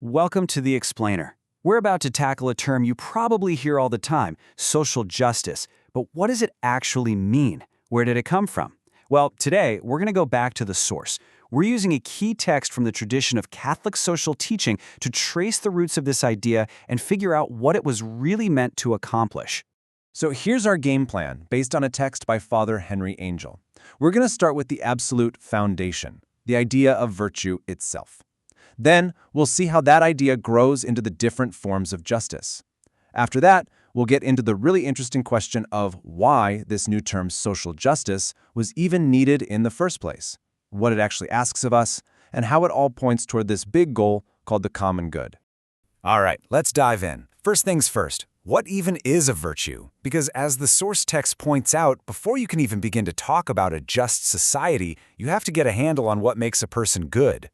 Welcome to The Explainer. We're about to tackle a term you probably hear all the time, social justice. But what does it actually mean? Where did it come from? Well, today, we're going to go back to the source. We're using a key text from the tradition of Catholic social teaching to trace the roots of this idea and figure out what it was really meant to accomplish. So here's our game plan, based on a text by Father Henry Angel. We're going to start with the absolute foundation, the idea of virtue itself. Then, we'll see how that idea grows into the different forms of justice. After that, we'll get into the really interesting question of why this new term social justice was even needed in the first place, what it actually asks of us, and how it all points toward this big goal called the common good. All right, let's dive in. First things first, what even is a virtue? Because as the source text points out, before you can even begin to talk about a just society, you have to get a handle on what makes a person good.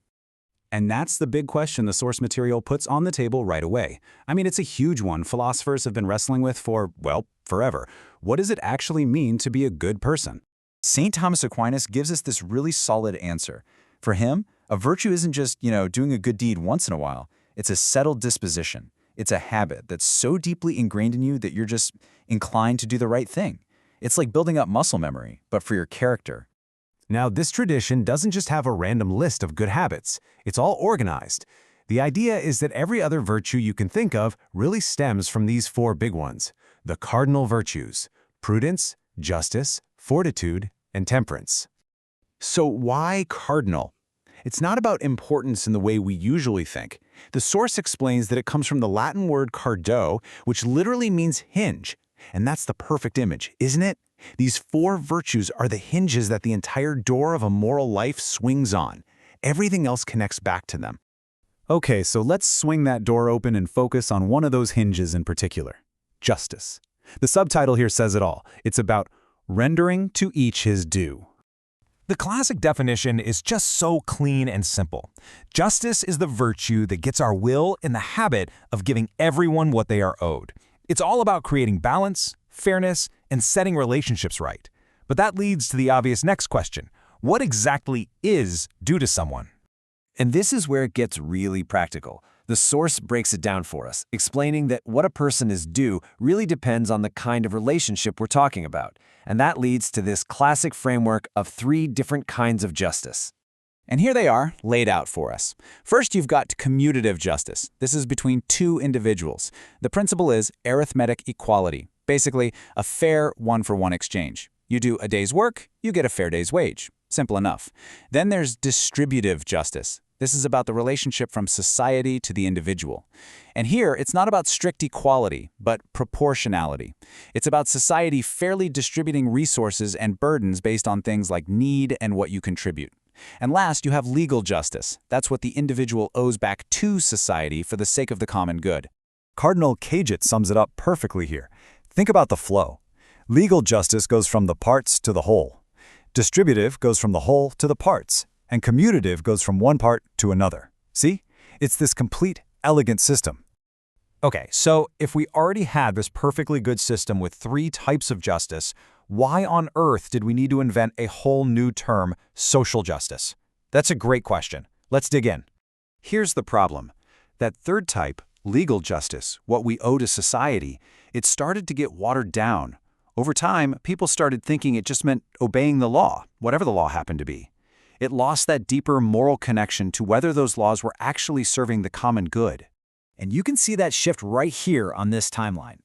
And that's the big question the source material puts on the table right away. I mean, it's a huge one philosophers have been wrestling with for, well, forever. What does it actually mean to be a good person? St. Thomas Aquinas gives us this really solid answer. For him, a virtue isn't just, doing a good deed once in a while. It's a settled disposition. It's a habit that's so deeply ingrained in you that you're just inclined to do the right thing. It's like building up muscle memory, but for your character. Now, this tradition doesn't just have a random list of good habits. It's all organized. The idea is that every other virtue you can think of really stems from these four big ones: the cardinal virtues: prudence, justice, fortitude, and temperance. So why cardinal? It's not about importance in the way we usually think. The source explains that it comes from the Latin word cardo, which literally means hinge. And that's the perfect image, isn't it? These four virtues are the hinges that the entire door of a moral life swings on. Everything else connects back to them. Okay, so let's swing that door open and focus on one of those hinges in particular: justice. The subtitle here says it all. It's about rendering to each his due. The classic definition is just so clean and simple. Justice is the virtue that gets our will in the habit of giving everyone what they are owed. It's all about creating balance, fairness, and setting relationships right. But that leads to the obvious next question. What exactly is due to someone? And this is where it gets really practical. The source breaks it down for us, explaining that what a person is due really depends on the kind of relationship we're talking about. And that leads to this classic framework of three different kinds of justice. And here they are, laid out for us. First, you've got commutative justice. This is between two individuals. The principle is arithmetic equality, basically a fair one-for-one exchange. You do a day's work, you get a fair day's wage. Simple enough. Then there's distributive justice. This is about the relationship from society to the individual. And here, it's not about strict equality, but proportionality. It's about society fairly distributing resources and burdens based on things like need and what you contribute. And last, you have legal justice. That's what the individual owes back to society for the sake of the common good. Cardinal Caget sums it up perfectly here. Think about the flow. Legal justice goes from the parts to the whole. Distributive goes from the whole to the parts. And commutative goes from one part to another. See? It's this complete, elegant system. Okay, so if we already had this perfectly good system with three types of justice, why on earth did we need to invent a whole new term, social justice? That's a great question. Let's dig in. Here's the problem. That third type, legal justice, what we owe to society, it started to get watered down. Over time, people started thinking it just meant obeying the law, whatever the law happened to be. It lost that deeper moral connection to whether those laws were actually serving the common good. And you can see that shift right here on this timeline.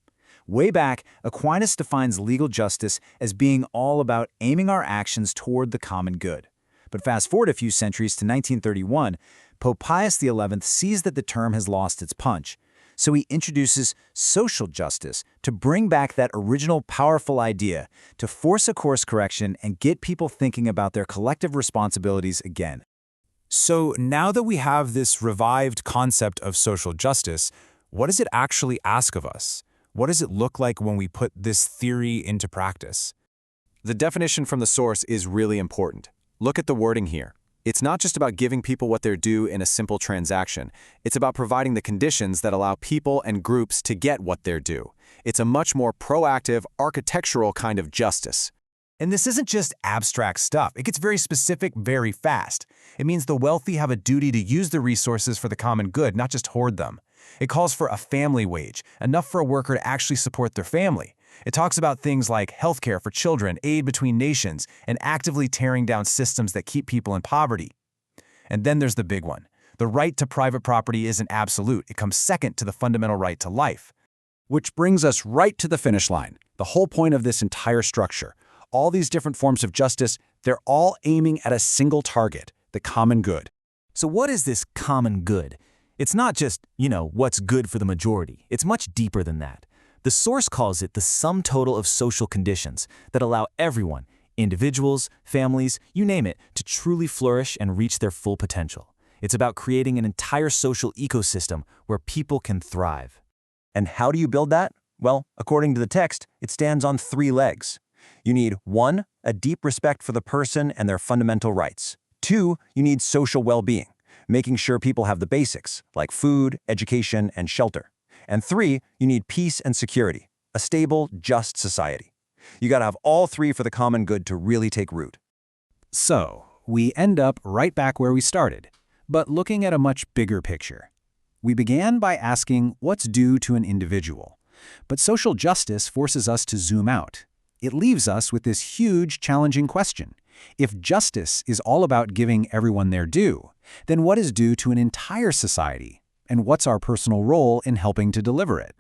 Way back, Aquinas defines legal justice as being all about aiming our actions toward the common good. But fast forward a few centuries to 1931, Pope Pius XI sees that the term has lost its punch. So he introduces social justice to bring back that original powerful idea, to force a course correction and get people thinking about their collective responsibilities again. So now that we have this revived concept of social justice, what does it actually ask of us? What does it look like when we put this theory into practice? The definition from the source is really important. Look at the wording here. It's not just about giving people what they're due in a simple transaction. It's about providing the conditions that allow people and groups to get what they're due. It's a much more proactive, architectural kind of justice. And this isn't just abstract stuff. It gets very specific very fast. It means the wealthy have a duty to use the resources for the common good, not just hoard them. It calls for a family wage, enough for a worker to actually support their family. It talks about things like healthcare for children, aid between nations, and actively tearing down systems that keep people in poverty. And then there's the big one. The right to private property isn't absolute. It comes second to the fundamental right to life. Which brings us right to the finish line, the whole point of this entire structure. All these different forms of justice, they're all aiming at a single target, the common good. So what is this common good? It's not just, what's good for the majority. It's much deeper than that. The source calls it the sum total of social conditions that allow everyone, individuals, families, you name it, to truly flourish and reach their full potential. It's about creating an entire social ecosystem where people can thrive. And how do you build that? Well, according to the text, it stands on 3 legs. You need 1, a deep respect for the person and their fundamental rights. 2, you need social well-being, making sure people have the basics, like food, education, and shelter. And 3, you need peace and security, a stable, just society. You gotta have all 3 for the common good to really take root. So, we end up right back where we started, but looking at a much bigger picture. We began by asking what's due to an individual, but social justice forces us to zoom out. It leaves us with this huge, challenging question. If justice is all about giving everyone their due, then what is due to an entire society? And what's our personal role in helping to deliver it?